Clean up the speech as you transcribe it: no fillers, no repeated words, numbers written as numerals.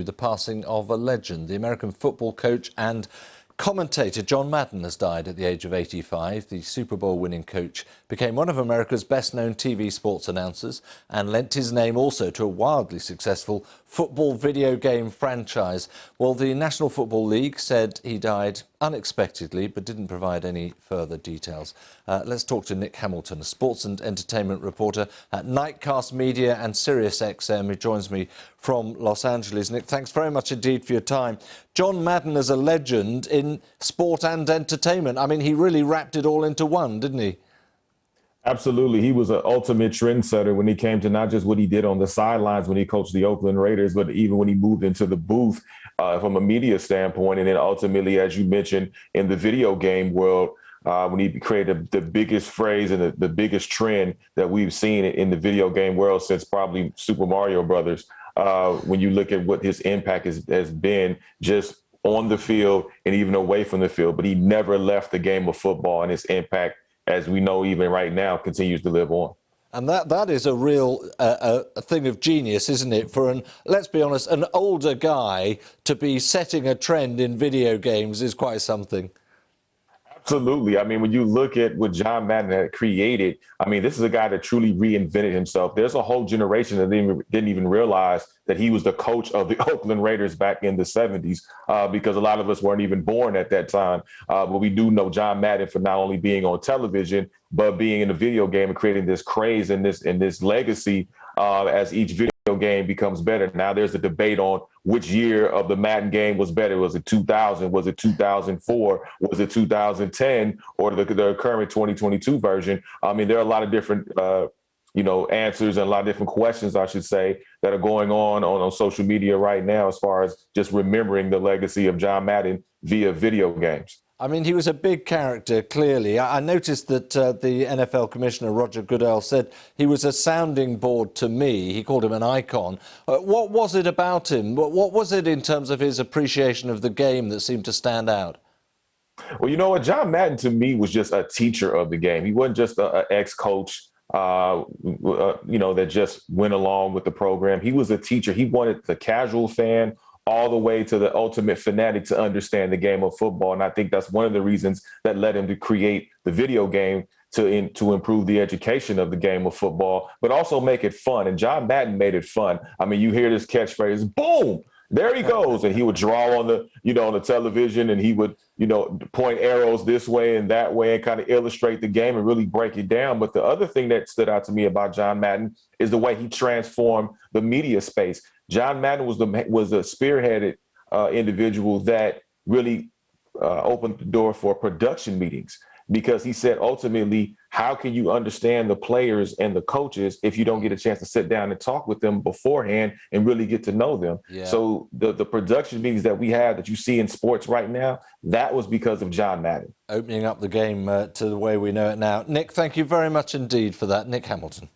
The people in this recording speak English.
The passing of a legend. The American football coach and commentator John Madden has died at the age of 85. The Super Bowl winning coach became one of America's best-known TV sports announcers and lent his name also to a wildly successful football video game franchise. Well, the National Football League said he died unexpectedly but didn't provide any further details. Let's talk to Nick Hamilton, a sports and entertainment reporter at Nightcast Media and SiriusXM, who joins me from Los Angeles. Nick, thanks very much indeed for your time. John Madden is a legend in sport and entertainment. I mean, he really wrapped it all into one, didn't he? Absolutely. He was an ultimate trendsetter when he came to not just what he did on the sidelines when he coached the Oakland Raiders, but even when he moved into the booth from a media standpoint. And then ultimately, as you mentioned, in the video game world, when he created the biggest phrase and the biggest trend that we've seen in the video game world since probably Super Mario Brothers. When you look at what his impact has been just on the field and even away from the field, but he never left the game of football, and his impact, as we know even right now, continues to live on. And that is a real a thing of genius, isn't it? For let's be honest, an older guy to be setting a trend in video games is quite something. Absolutely. I mean, when you look at what John Madden had created, I mean, this is a guy that truly reinvented himself. There's a whole generation that didn't even realize that he was the coach of the Oakland Raiders back in the 70s, because a lot of us weren't even born at that time. But we do know John Madden for not only being on television, but being in a video game and creating this craze and this legacy as each video game becomes better. Now there's a debate on which year of the Madden game was better. Was it 2000? Was it 2004? Was it 2010? Or the current 2022 version? I mean, there are a lot of different answers and a lot of different questions, I should say, that are going on social media right now as far as just remembering the legacy of John Madden via video games. I mean, he was a big character, clearly. I noticed that the NFL Commissioner, Roger Goodell, said he was a sounding board to me. He called him an icon. What was it about him? What was it in terms of his appreciation of the game that seemed to stand out? Well, you know what? John Madden, to me, was just a teacher of the game. He wasn't just an ex-coach, that just went along with the program. He was a teacher. He wanted the casual fan all the way to the ultimate fanatic to understand the game of football. And I think that's one of the reasons that led him to create the video game to improve the education of the game of football, but also make it fun. And John Madden made it fun. I mean, you hear this catchphrase, boom, there he goes. And he would draw on the television, and he would, point arrows this way and that way and kind of illustrate the game and really break it down. But the other thing that stood out to me about John Madden is the way he transformed the media space. John Madden was a spearheaded individual that really opened the door for production meetings, because he said, ultimately, how can you understand the players and the coaches if you don't get a chance to sit down and talk with them beforehand and really get to know them? Yeah. So the production meetings that we have that you see in sports right now, that was because of John Madden. Opening up the game to the way we know it now. Nick, thank you very much indeed for that. Nick Hamilton.